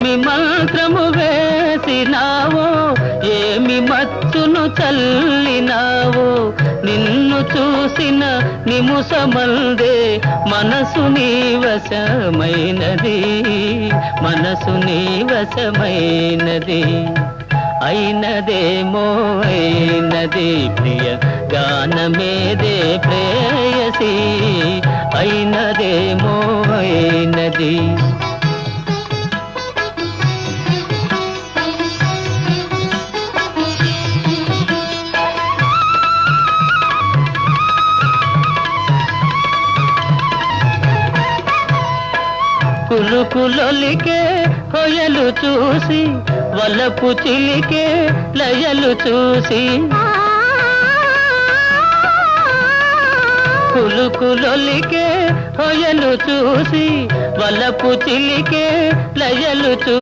మీ మంత్రము వేసినావో ఏమి మచ్చును చల్లినావో నిన్ను చూసిన నిముసమందే మనసు నీ వశమైనది మనసు నీ వశమైనది అయినదేమో అయినది ప్రియ గానమేదే ప్రేయసి అయినదేమో అయినది కులుకులొలికే హొయలు చూసి వలపు చిలికే లయలు చూసి కులుకులొలికే హొయలు చూసి వలపు చిలికే లయలు చూసి